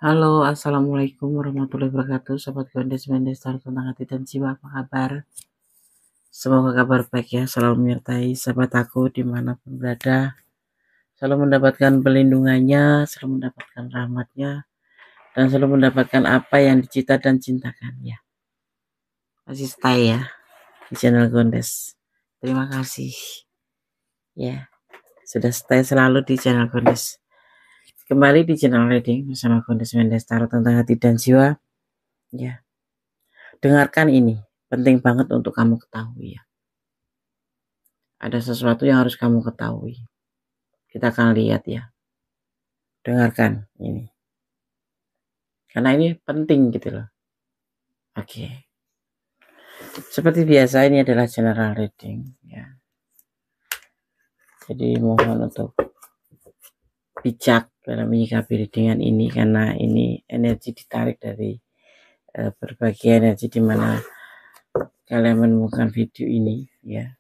Halo, assalamualaikum warahmatullahi wabarakatuh. Sobat Gondes Mendes tentang hati dan jiwa, apa kabar? Semoga kabar baik ya, selalu menyertai sahabat aku dimanapun berada. Selalu mendapatkan pelindungannya, selalu mendapatkan rahmatnya, dan selalu mendapatkan apa yang dicita dan cintakan ya. Masih stay ya di channel Gondes. Terima kasih ya, sudah stay selalu di channel Gondes. Kembali di channel reading bersama Gondes Mendes tentang hati dan jiwa ya. Dengarkan ini, penting banget untuk kamu ketahui ya. Ada sesuatu yang harus kamu ketahui. Kita akan lihat ya. Dengarkan ini. Karena ini penting gitu loh. Oke. Seperti biasa ini adalah general reading ya. Jadi mohon untuk bijak dalam menyikapi readingan ini karena ini energi ditarik dari berbagai energi di mana kalian menemukan video ini ya.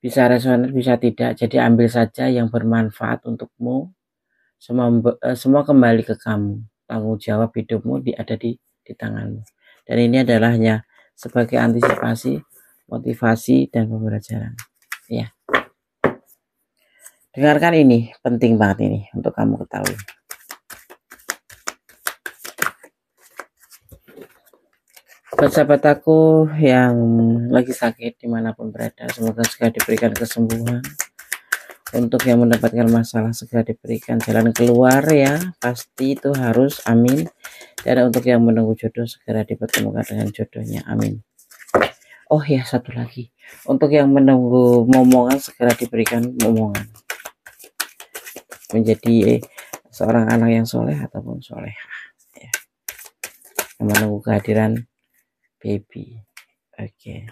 Bisa resonan, bisa tidak. Jadi ambil saja yang bermanfaat untukmu. Semua kembali ke kamu. Tanggung jawab hidupmu ada di tanganmu. Dan ini adalah hanya sebagai antisipasi, motivasi, dan pembelajaran. Ya. Dengarkan ini, penting banget ini untuk kamu ketahui. Buat sahabat aku yang lagi sakit dimanapun berada, semoga segera diberikan kesembuhan. Untuk yang mendapatkan masalah segera diberikan jalan keluar ya, pasti itu harus, amin. Dan untuk yang menunggu jodoh segera dipertemukan dengan jodohnya, amin. Oh ya, satu lagi, untuk yang menunggu momongan segera diberikan momongan, menjadi seorang anak yang soleh ataupun solehah ya. Yang menunggu kehadiran baby. Oke.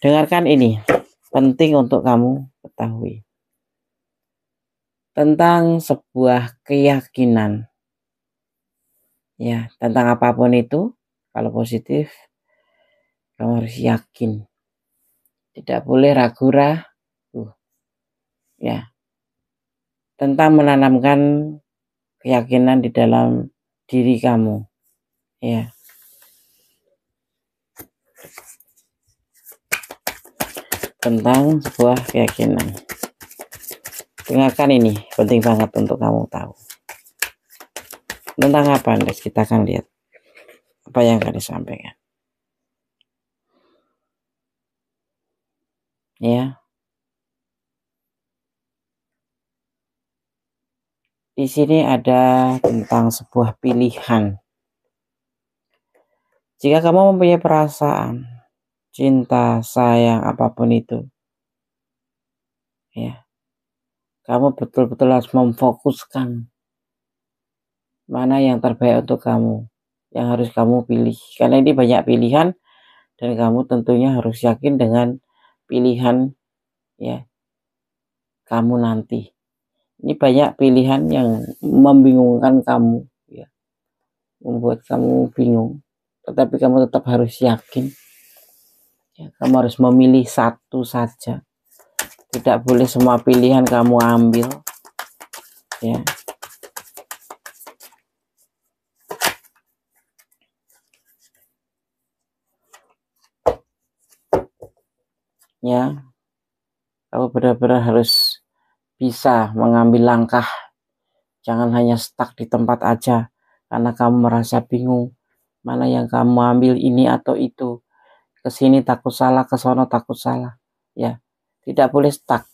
Dengarkan ini, penting untuk kamu ketahui tentang sebuah keyakinan ya, tentang apapun itu. Kalau positif kamu harus yakin, tidak boleh ragu-ragu ya, tentang menanamkan keyakinan di dalam diri kamu ya. Tentang sebuah keyakinan. Dengarkan ini, penting banget untuk kamu tahu. Tentang apa, Anda? Kita akan lihat apa yang akan disampaikan. Ya. Di sini ada tentang sebuah pilihan. Jika kamu mempunyai perasaan cinta, sayang, apapun itu, ya, kamu betul-betul harus memfokuskan mana yang terbaik untuk kamu, yang harus kamu pilih. Karena ini banyak pilihan dan kamu tentunya harus yakin dengan pilihan ya kamu nanti. Ini banyak pilihan yang membingungkan kamu ya, membuat kamu bingung, tetapi kamu tetap harus yakin ya, kamu harus memilih satu saja, tidak boleh semua pilihan kamu ambil ya. Ya, kamu benar-benar harus bisa mengambil langkah, jangan hanya stuck di tempat aja karena kamu merasa bingung mana yang kamu ambil, ini atau itu, kesini takut salah, ke sono takut salah ya. Tidak boleh stuck,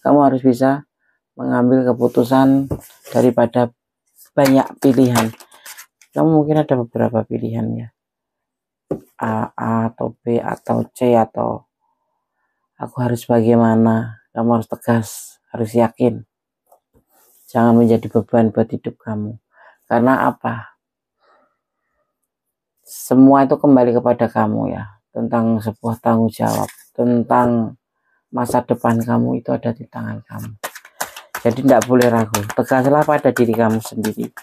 kamu harus bisa mengambil keputusan daripada banyak pilihan. Kamu mungkin ada beberapa pilihan ya, A atau B atau C, atau aku harus bagaimana. Kamu harus tegas, harus yakin, jangan menjadi beban buat hidup kamu. Karena apa? Semua itu kembali kepada kamu ya, tentang sebuah tanggung jawab, tentang masa depan kamu itu ada di tangan kamu. Jadi tidak boleh ragu, tegaslah pada diri kamu sendiri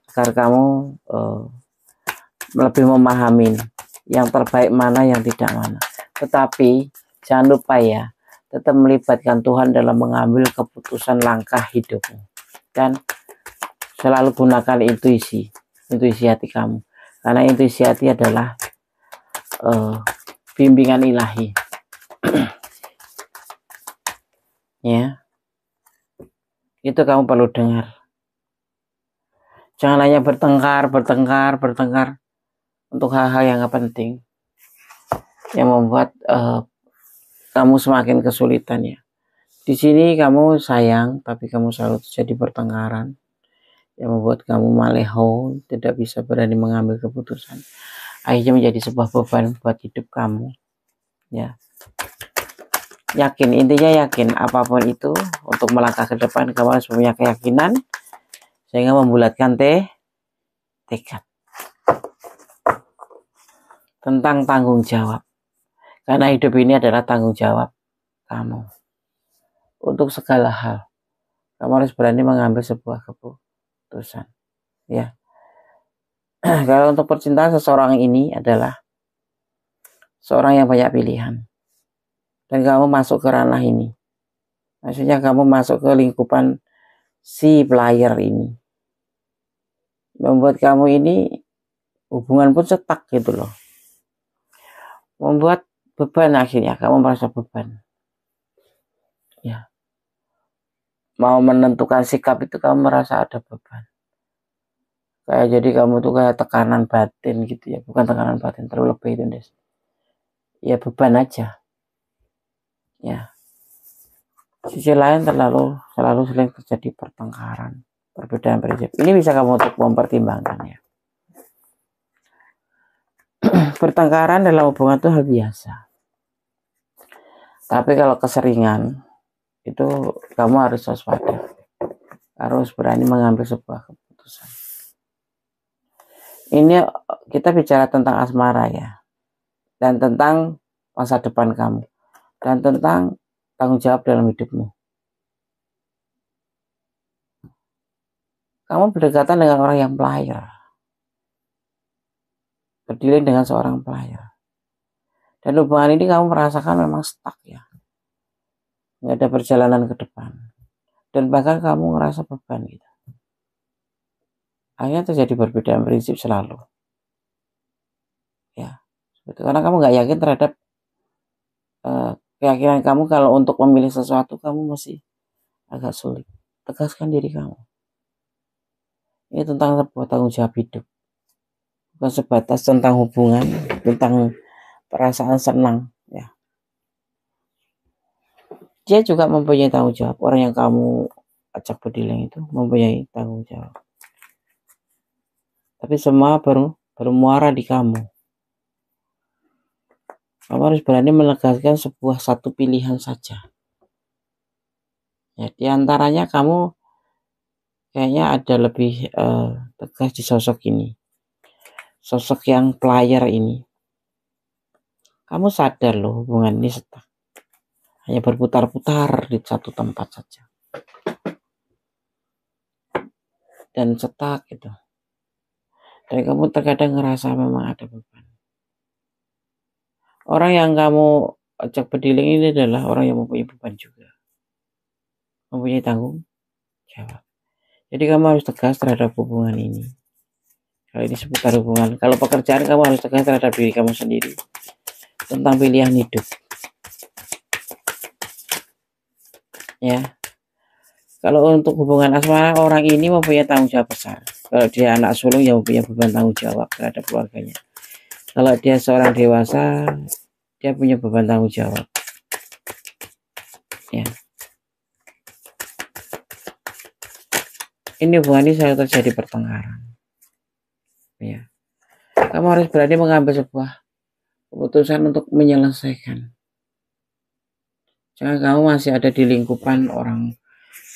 agar kamu lebih memahami yang terbaik mana, yang tidak mana. Tetapi jangan lupa ya, tetap melibatkan Tuhan dalam mengambil keputusan langkah hidupmu. Dan selalu gunakan intuisi hati kamu, karena intuisi hati adalah bimbingan ilahi. Ya, itu kamu perlu dengar. Jangan hanya bertengkar untuk hal-hal yang gak penting, yang membuat kamu semakin kesulitan ya. Di sini kamu sayang, tapi kamu selalu terjadi pertengkaran yang membuat kamu maleho, tidak bisa berani mengambil keputusan. Akhirnya menjadi sebuah beban buat hidup kamu. Ya, intinya yakin apapun itu untuk melangkah ke depan kamu harus punya keyakinan sehingga membulatkan tekad tentang tanggung jawab, karena hidup ini adalah tanggung jawab kamu untuk segala hal. Kamu harus berani mengambil sebuah keputusan ya. Kalau untuk percintaan, seseorang ini adalah seorang yang banyak pilihan, dan kamu masuk ke ranah ini, maksudnya kamu masuk ke lingkupan si player ini, membuat kamu ini hubungan pun stuck gitu loh, membuat beban. Akhirnya kamu merasa beban ya, mau menentukan sikap itu kamu merasa ada beban, kayak jadi kamu tuh kayak tekanan batin gitu ya. Bukan tekanan batin, terlalu lebih itu Des, ya beban aja ya. Sisi lain selalu sering terjadi pertengkaran, perbedaan prinsip. Ini bisa kamu untuk mempertimbangkan ya. Pertengkaran dalam hubungan itu hal biasa, tapi kalau keseringan itu kamu harus waspada, harus berani mengambil sebuah keputusan. Ini kita bicara tentang asmara ya, dan tentang masa depan kamu, dan tentang tanggung jawab dalam hidupmu. Kamu berdekatan dengan orang yang player, berdealing dengan seorang player, dan hubungan ini kamu merasakan memang stuck ya, nggak ada perjalanan ke depan, dan bahkan kamu ngerasa beban gitu. Akhirnya terjadi perbedaan prinsip selalu ya, karena kamu nggak yakin terhadap keyakinan kamu. Kalau untuk memilih sesuatu kamu masih agak sulit. Tegaskan diri kamu. Ini tentang sebuah tanggung jawab hidup, bukan sebatas tentang hubungan, tentang perasaan senang ya. Dia juga mempunyai tanggung jawab. Orang yang kamu ajak berdealing itu mempunyai tanggung jawab, tapi semua bermuara di kamu. Kamu harus berani menegaskan sebuah satu pilihan saja ya. Di antaranya kamu kayaknya ada lebih tegas di sosok ini, sosok yang player ini. Kamu sadar loh, hubungan ini stuck, hanya berputar-putar di satu tempat saja dan stuck gitu. Dan kamu terkadang ngerasa memang ada beban. Orang yang kamu ajak berdealing ini adalah orang yang mempunyai beban juga, mempunyai tanggung jawab. Jadi kamu harus tegas terhadap hubungan ini. Kalau ini seputar hubungan, kalau pekerjaan kamu harus tegas terhadap diri kamu sendiri tentang pilihan hidup ya. Kalau untuk hubungan asmara, orang ini mempunyai tanggung jawab besar. Kalau dia anak sulung, ya mempunyai beban tanggung jawab terhadap keluarganya. Kalau dia seorang dewasa, dia punya beban tanggung jawab ya. Ini hubungan ini selalu terjadi pertengkaran ya. Kamu harus berani mengambil sebuah keputusan untuk menyelesaikan. Jangan kamu masih ada di lingkupan orang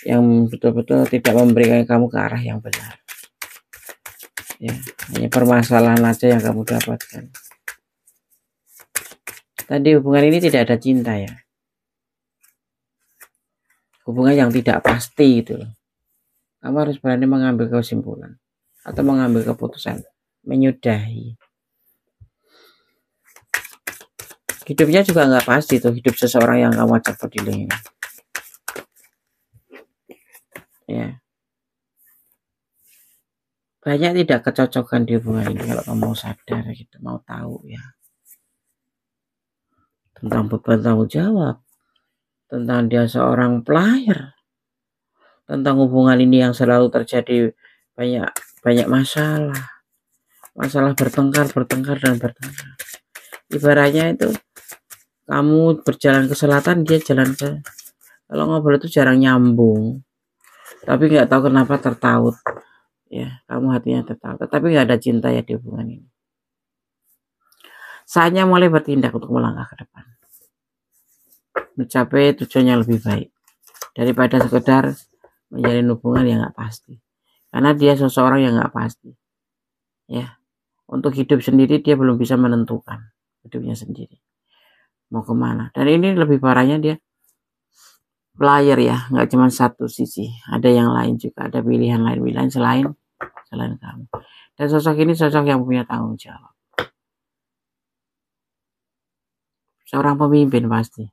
yang betul-betul tidak memberikan kamu ke arah yang benar ya. Hanya permasalahan aja yang kamu dapatkan. Tadi hubungan ini tidak ada cinta ya, hubungan yang tidak pasti gitu loh. Kamu harus berani mengambil kesimpulan atau mengambil keputusan, menyudahi. Hidupnya juga nggak pasti tuh, hidup seseorang yang kamu ajak berdealing ini ya. banyak tidak kecocokan di hubungan ini. Kalau kamu mau sadar gitu, mau tahu ya, tentang beban tanggung jawab, tentang dia seorang player, tentang hubungan ini yang selalu terjadi banyak masalah bertengkar dan bertengkar. Ibaratnya itu kamu berjalan ke selatan, dia jalan ke, kalau ngobrol itu jarang nyambung, tapi nggak tahu kenapa tertaut ya, kamu hatinya tertaut, tapi nggak ada cinta ya di hubungan ini. Saatnya mulai bertindak untuk melangkah ke depan, mencapai tujuan yang lebih baik daripada sekedar menjalin hubungan yang nggak pasti, karena dia seseorang yang nggak pasti ya. Untuk hidup sendiri dia belum bisa menentukan hidupnya sendiri mau kemana, dan ini lebih parahnya dia player ya, nggak cuma satu sisi, ada yang lain juga, ada pilihan lain selain kamu. Dan sosok ini sosok yang punya tanggung jawab, seorang pemimpin pasti.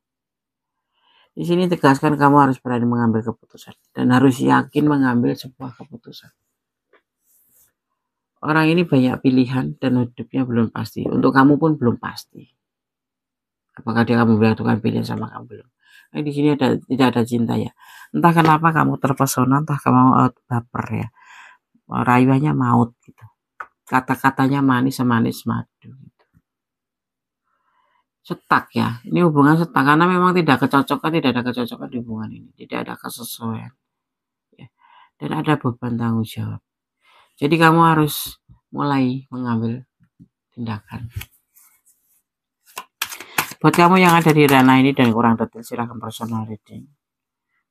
Di sini tegaskan kamu harus berani mengambil keputusan dan harus yakin mengambil sebuah keputusan. Orang ini banyak pilihan dan hidupnya belum pasti. Untuk kamu pun belum pasti. Apakah dia akan membutuhkan pilihan sama kamu belum? Nah, di sini tidak ada cinta ya. Entah kenapa kamu terpesona, entah kamu baper ya. Rayuannya maut gitu. Kata-katanya manis semanis madu. Gitu. Setak ya. Ini hubungan setak karena memang tidak ada kecocokan di hubungan ini. Tidak ada kesesuaian. Ya. Dan ada beban tanggung jawab. Jadi kamu harus mulai mengambil tindakan. Buat kamu yang ada di ranah ini dan kurang detail, silahkan personal reading.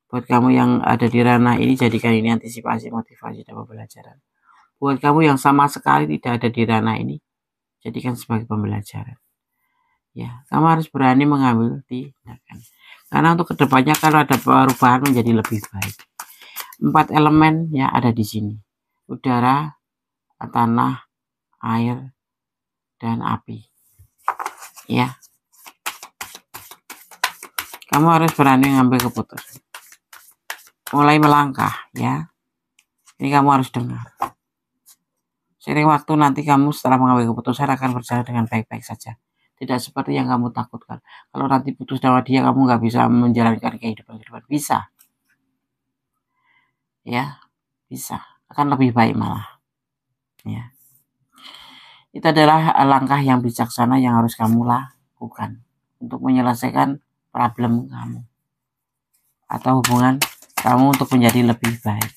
Buat kamu yang ada di ranah ini, jadikan ini antisipasi, motivasi, dan pembelajaran. Buat kamu yang sama sekali tidak ada di ranah ini, jadikan sebagai pembelajaran. Ya, kamu harus berani mengambil tindakan. Karena untuk kedepannya kalau ada perubahan menjadi lebih baik. 4 elemen ya ada di sini. Udara, tanah, air, dan api. Ya. Kamu harus berani mengambil keputusan. Mulai melangkah ya. Ini kamu harus dengar. Seiring waktu nanti kamu setelah mengambil keputusan akan berjalan dengan baik-baik saja. Tidak seperti yang kamu takutkan. Kalau nanti putus sama dia kamu nggak bisa menjalankan kehidupan. Bisa. Ya, bisa. Akan lebih baik malah. Ya. Itu adalah langkah yang bijaksana yang harus kamu lakukan untuk menyelesaikan problem kamu atau hubungan kamu untuk menjadi lebih baik.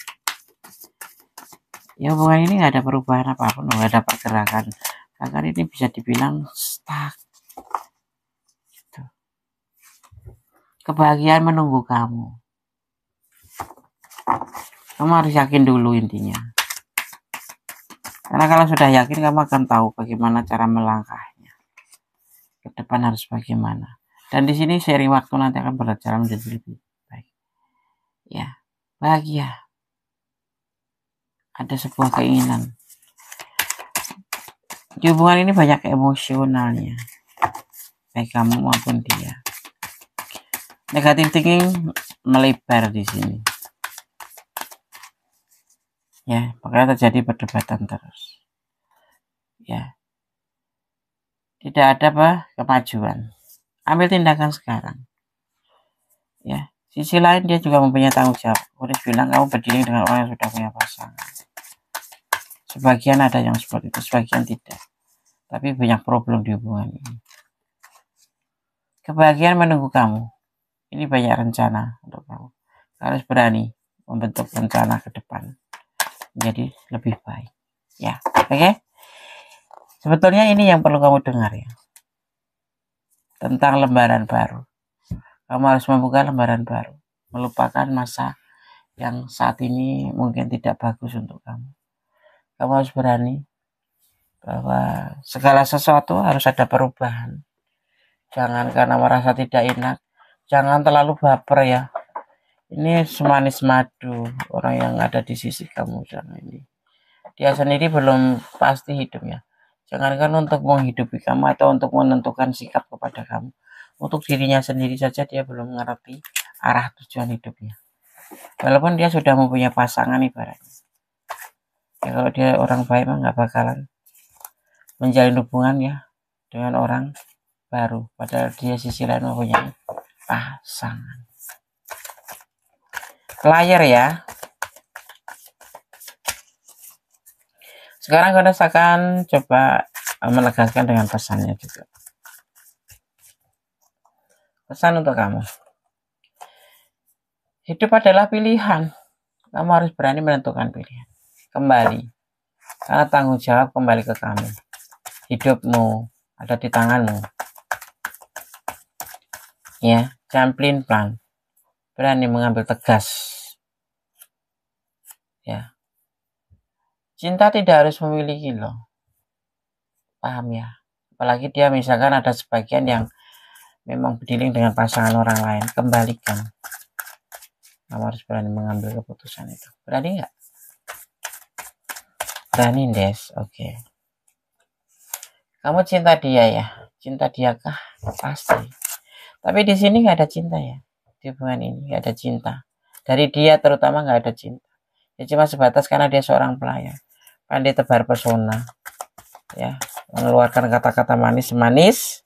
Ya, hubungan ini nggak ada perubahan apapun, nggak ada pergerakan. Bahkan ini bisa dibilang stuck. Gitu. Kebahagiaan menunggu kamu. Kamu harus yakin dulu intinya. Karena kalau sudah yakin kamu akan tahu bagaimana cara melangkahnya. Ke depan harus bagaimana. Dan di sini seiring waktu nanti akan berjalan menjadi lebih baik. Ya, bahagia. Ada sebuah keinginan. Di hubungan ini banyak emosionalnya. Baik kamu maupun dia. Negatif thinking melebar di sini. Ya, makanya terjadi perdebatan terus. Ya. Tidak ada kemajuan. Ambil tindakan sekarang. Ya, sisi lain dia juga mempunyai tanggung jawab. Udah bilang kamu berdiri dengan orang yang sudah punya pasangan. Sebagian ada yang seperti itu, sebagian tidak. Tapi banyak problem di hubungan ini. Kebahagiaan menunggu kamu. Ini banyak rencana untuk kamu. Harus berani membentuk rencana ke depan menjadi lebih baik. Ya, oke. Sebetulnya ini yang perlu kamu dengar ya. Tentang lembaran baru. Kamu harus membuka lembaran baru. Melupakan masa yang saat ini mungkin tidak bagus untuk kamu. Kamu harus berani bahwa segala sesuatu harus ada perubahan. Jangan karena merasa tidak enak. Jangan terlalu baper ya. Ini semanis madu orang yang ada di sisi kamu sana ini. Dia sendiri belum pasti hidupnya. Jangankan untuk menghidupi kamu atau untuk menentukan sikap kepada kamu. Untuk dirinya sendiri saja dia belum mengerti arah tujuan hidupnya. Walaupun dia sudah mempunyai pasangan ibaratnya. Ya, kalau dia orang baik mah nggak bakalan menjalin hubungan ya dengan orang baru, padahal dia sisi lain mempunyai pasangan. Layar ya. Sekarang kau rasakan, coba menegaskan dengan pesannya juga. Pesan untuk kamu. Hidup adalah pilihan. Kamu harus berani menentukan pilihan. Kembali. Karena tanggung jawab kembali ke kamu. Hidupmu ada di tanganmu. Ya, jangan pelin-pelan. Berani mengambil tegas. Ya. Cinta tidak harus memiliki loh. Paham ya? Apalagi dia misalkan ada sebagian yang memang berdealing dengan pasangan orang lain. Kembalikan. Kamu harus berani mengambil keputusan itu. Berani nggak? Berani, Des. Oke. Kamu cinta dia ya? Cinta dia kah? Pasti. Tapi di sini nggak ada cinta ya. Di hubungan ini nggak ada cinta. Dari dia terutama nggak ada cinta. Ya cuma sebatas karena dia seorang pelayan. Pandai tebar pesona. Ya, mengeluarkan kata-kata manis-manis.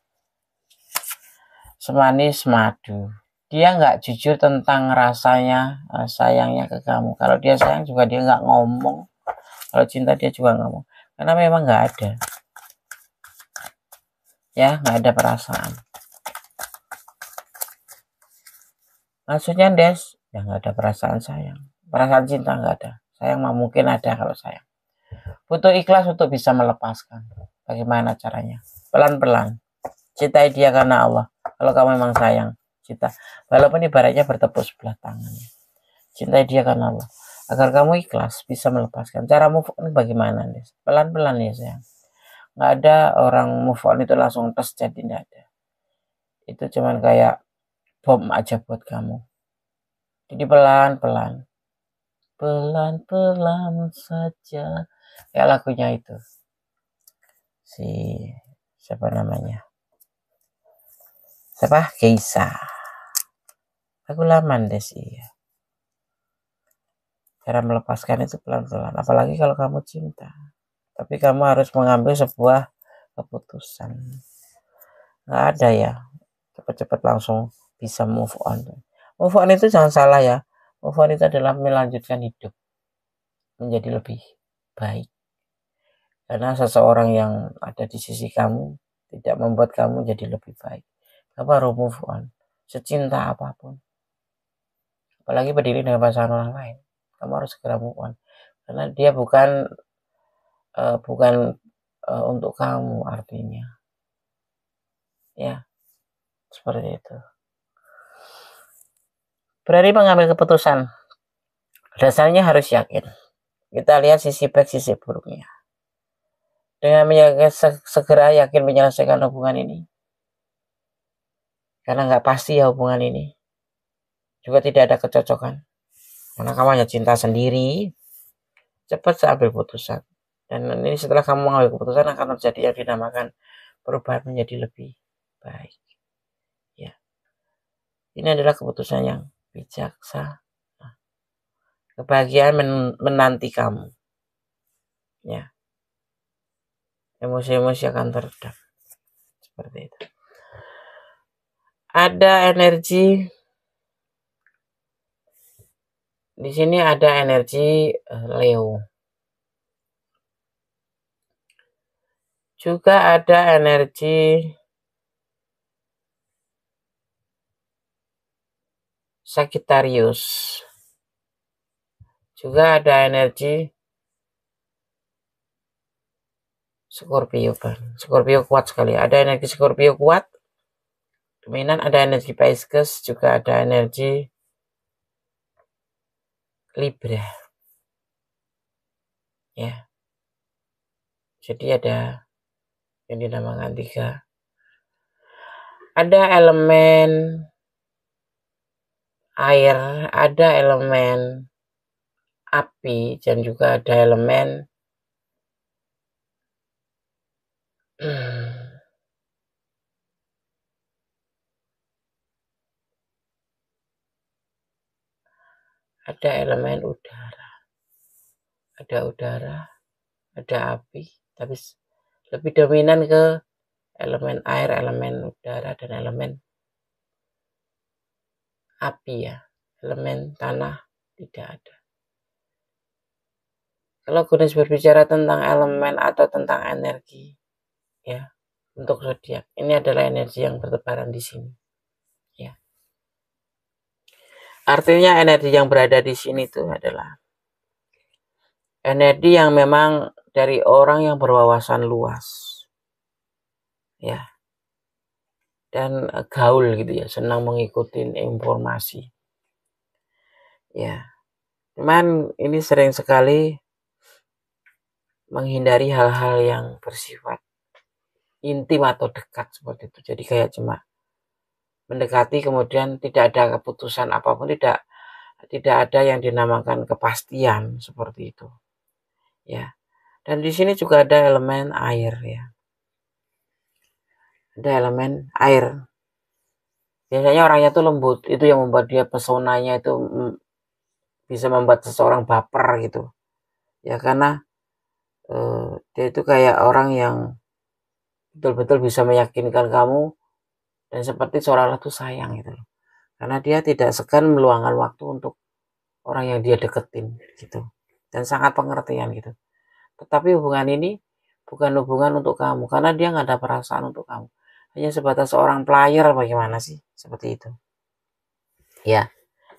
Semanis madu. Dia nggak jujur tentang rasanya sayangnya ke kamu. Kalau dia sayang juga dia nggak ngomong. Kalau cinta dia juga ngomong. Karena memang nggak ada. Ya, nggak ada perasaan. Maksudnya Des, ya nggak ada perasaan sayang. Perasaan cinta nggak ada. Sayang mah mungkin ada kalau sayang. Butuh ikhlas untuk bisa melepaskan. Bagaimana caranya? Pelan-pelan. Cintai dia karena Allah. Kalau kamu memang sayang, cinta. Walaupun ibaratnya bertepuk sebelah tangan. Cintai dia karena Allah. Agar kamu ikhlas bisa melepaskan. Cara move on bagaimana, Des? Pelan-pelan ya sayang. Nggak ada orang move on itu langsung tes jadi nggak ada. Itu cuman kayak bom aja buat kamu. Jadi pelan-pelan. Pelan-pelan saja. Kayak lagunya itu. Si siapa namanya? Siapa? Keisa. Lagu lama deh sih. Cara melepaskan itu pelan-pelan. Apalagi kalau kamu cinta. Tapi kamu harus mengambil sebuah keputusan. Nggak ada ya. Cepat-cepat langsung bisa move on. Move on itu jangan salah ya. Move on itu adalah melanjutkan hidup. Menjadi lebih baik. Karena seseorang yang ada di sisi kamu tidak membuat kamu jadi lebih baik. Kamu harus move on. Secinta apapun. Apalagi berdiri dengan pasangan orang lain. Kamu harus segera move on. Karena dia bukan untuk kamu artinya. Ya, seperti itu. Berani mengambil keputusan. Dasarnya harus yakin. Kita lihat sisi baik, sisi buruknya. Dengan segera yakin menyelesaikan hubungan ini. Karena nggak pasti ya hubungan ini. Juga tidak ada kecocokan. Karena kamu hanya cinta sendiri. Cepat ambil keputusan. Dan ini setelah kamu mengambil keputusan akan terjadi yang dinamakan perubahan menjadi lebih baik. Ya. Ini adalah keputusan yang bijaksana. Kebahagiaan menanti kamu. Ya. Emosi-emosi akan teredam. Seperti itu. Ada energi di sini, ada energi Leo. Juga ada energi Sagittarius. Juga ada energi Scorpio kan. Scorpio kuat sekali. Ada energi Scorpio kuat. Dominan, ada energi Pisces, juga ada energi Libra. Ya. Jadi ada yang dinamakan 3. Ada elemen air, ada elemen api, dan juga ada elemen ada elemen udara. ada udara, ada api, tapi lebih dominan ke elemen air, elemen udara, dan elemen api ya. Elemen tanah tidak ada. Kalau Gunes berbicara tentang elemen atau tentang energi, ya, untuk zodiak ini adalah energi yang bertebaran di sini, ya. Artinya energi yang berada di sini itu adalah energi yang memang dari orang yang berwawasan luas, ya, dan gaul gitu ya, senang mengikuti informasi, ya. Cuman ini sering sekali menghindari hal-hal yang bersifat intim atau dekat seperti itu. Jadi kayak cuma mendekati kemudian tidak ada keputusan apapun, tidak ada yang dinamakan kepastian seperti itu, ya. Dan di sini juga ada elemen air, ya. Ada elemen air. Biasanya orangnya tuh lembut, itu yang membuat dia pesonanya itu bisa membuat seseorang baper gitu, ya, karena dia itu kayak orang yang betul-betul bisa meyakinkan kamu dan seperti seolah-olah tuh sayang gitu loh, karena dia tidak segan meluangkan waktu untuk orang yang dia deketin gitu, dan sangat pengertian gitu. Tetapi hubungan ini bukan hubungan untuk kamu, karena dia nggak ada perasaan untuk kamu, hanya sebatas seorang player. Bagaimana sih seperti itu, ya.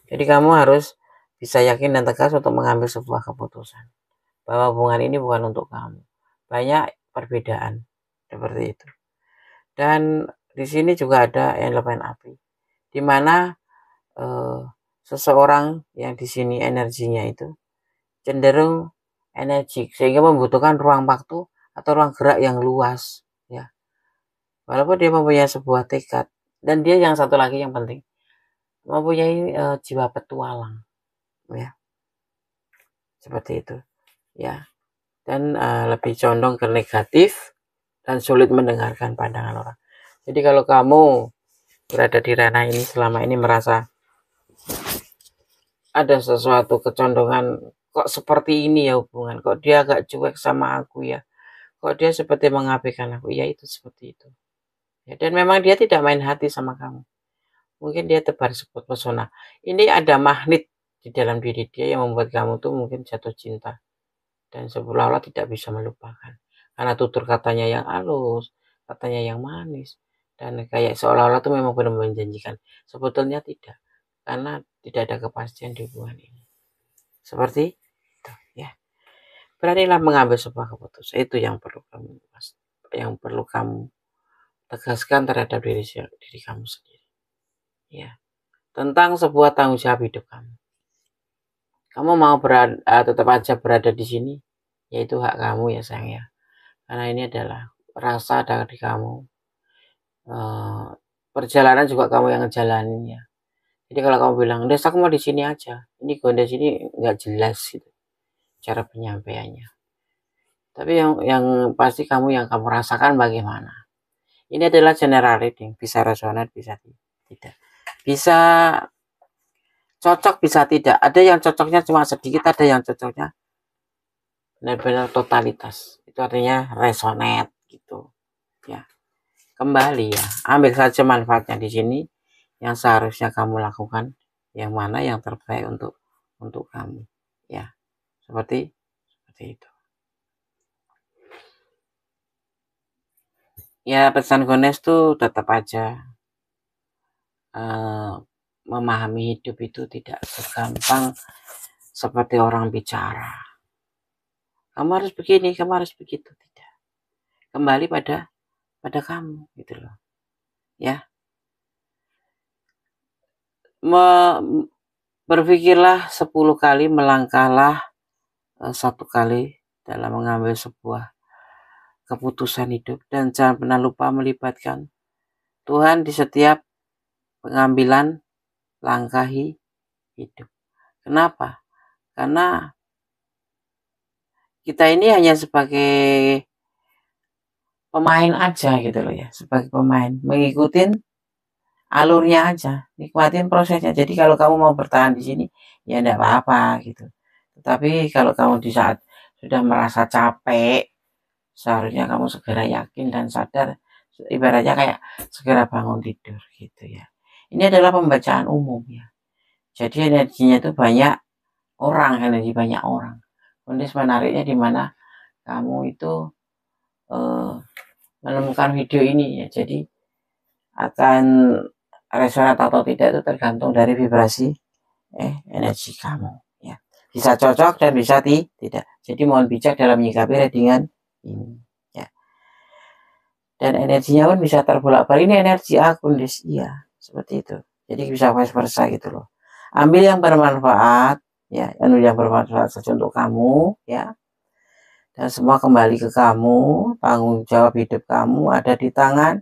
Jadi kamu harus bisa yakin dan tegas untuk mengambil sebuah keputusan bahwa hubungan ini bukan untuk kamu. Banyak perbedaan seperti itu. Dan di sini juga ada elemen api, di mana seseorang yang di sini energinya itu cenderung energik, sehingga membutuhkan ruang waktu atau ruang gerak yang luas, ya. Walaupun dia mempunyai sebuah tekad, dan dia yang satu lagi yang penting, mempunyai jiwa petualang, ya, seperti itu, ya. Dan lebih condong ke negatif dan sulit mendengarkan pandangan orang. Jadi kalau kamu berada di ranah ini selama ini merasa ada sesuatu kecondongan, kok seperti ini ya hubungan, kok dia agak cuek sama aku ya, kok dia seperti mengabaikan aku, ya itu seperti itu, ya. Dan memang dia tidak main hati sama kamu, mungkin dia tebar sebut pesona. Ini ada magnet di dalam diri dia yang membuat kamu tuh mungkin jatuh cinta dan seolah-olah tidak bisa melupakan, karena tutur katanya yang halus, katanya yang manis, dan kayak seolah-olah tuh memang benar menjanjikan. Sebetulnya tidak, karena tidak ada kepastian di hubungan ini. Seperti itu, ya. Beranilah mengambil sebuah keputusan, itu yang perlu kamu tegaskan terhadap diri kamu sendiri, ya, tentang sebuah tanggung jawab hidup kamu. Kamu mau tetap aja berada di sini, yaitu hak kamu ya sayang, ya, karena ini adalah rasa dari kamu. Perjalanan juga kamu yang ngejalanin, ya. Jadi kalau kamu bilang, "Des, aku mau di sini aja," ini Gondes ini nggak jelas gitu cara penyampaiannya. Tapi yang pasti yang kamu rasakan bagaimana. Ini adalah general reading, bisa resonan, bisa tidak. Bisa cocok, bisa tidak. Ada yang cocoknya cuma sedikit, ada yang cocoknya benar-benar totalitas. Itu artinya resonate gitu, ya. Kembali, ya, ambil saja manfaatnya di sini. Yang seharusnya kamu lakukan yang mana yang terbaik untuk kamu, ya. Seperti itu, ya. Pesan Gones tuh tetap aja memahami hidup itu tidak segampang seperti orang bicara, kamu harus begini, kamu harus begitu. Tidak, kembali pada kamu gitu loh, ya. Berpikirlah 10 kali, melangkahlah 1 kali dalam mengambil sebuah keputusan hidup, dan jangan pernah lupa melibatkan Tuhan di setiap pengambilan langkah hidup. Kenapa? Karena kita ini hanya sebagai pemain aja gitu loh, ya, sebagai pemain, mengikutin alurnya aja, nikmatin prosesnya. Jadi kalau kamu mau bertahan di sini, ya enggak apa-apa gitu. Tetapi kalau kamu di saat sudah merasa capek, seharusnya kamu segera yakin dan sadar, ibaratnya kayak segera bangun tidur gitu ya. Ini adalah pembacaan umum ya. Jadi energinya itu banyak orang, energi banyak orang. Kemudian menariknya di mana kamu itu menemukan video ini ya. Jadi akan resonan atau tidak itu tergantung dari vibrasi energi kamu ya. Bisa cocok dan bisa tidak. Jadi mohon bijak dalam menyikapi readingan ini ya. Dan energinya pun bisa terbolak-balik, ini energi akun iya, seperti itu. Jadi bisa vice versa gitu loh. Ambil yang bermanfaat ya, yang bermanfaat saja untuk kamu ya. Dan semua kembali ke kamu, tanggung jawab hidup kamu ada di tangan.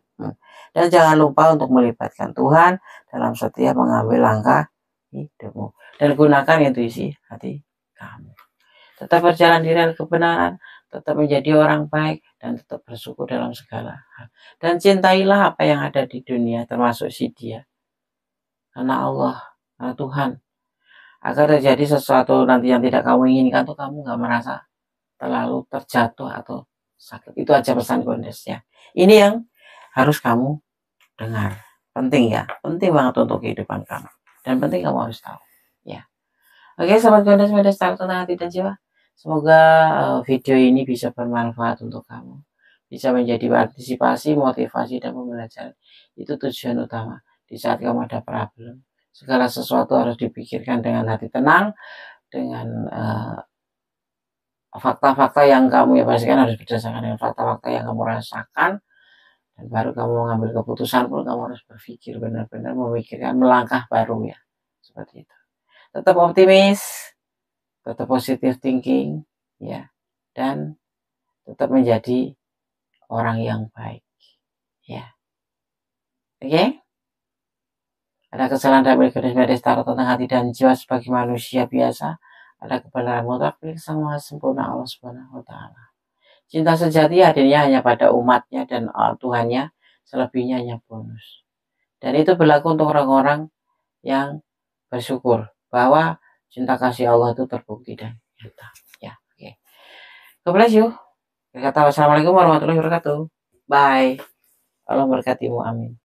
Dan jangan lupa untuk melibatkan Tuhan dalam setiap mengambil langkah hidupmu. Dan gunakan intuisi hati kamu. Tetap berjalan di rel kebenaran, tetap menjadi orang baik, dan tetap bersyukur dalam segala hal. Dan cintailah apa yang ada di dunia, termasuk si dia. Karena Allah, karena Tuhan. Agar terjadi sesuatu nanti yang tidak kamu inginkan, tuh kamu gak merasa terlalu terjatuh atau sakit. Itu aja pesan Gondesnya. Ini yang harus kamu dengar. Penting ya, penting banget untuk kehidupan kamu. Dan penting kamu harus tahu. Ya. Oke, sahabat Gondes, Medestal tentang hati dan jiwa. Semoga video ini bisa bermanfaat untuk kamu. Bisa menjadi partisipasi, motivasi, dan pembelajaran. Itu tujuan utama. Di saat kamu ada problem, segala sesuatu harus dipikirkan dengan hati tenang, dengan fakta-fakta yang kamu ya pastikan harus berdasarkan dengan fakta-fakta yang kamu rasakan, dan baru kamu mengambil keputusan pun kamu harus berpikir benar-benar memikirkan melangkah baru ya, seperti itu. Tetap optimis, tetap positive thinking ya, dan tetap menjadi orang yang baik ya. Oke? Ada kesalahan dalam Medestal tentang hati dan jiwa sebagai manusia biasa. Ada kebenaran mutlak milik Sang Maha Sempurna Allah Subhanahu wa Ta'ala. Cinta sejati hadirnya hanya pada umatnya dan Tuhannya, selebihnya hanya bonus. Dan itu berlaku untuk orang-orang yang bersyukur bahwa cinta kasih Allah itu terbukti dan nyata. Ya, oke. God bless you. Kata wassalamualaikum warahmatullahi wabarakatuh. Bye. Allah berkatimu. Amin.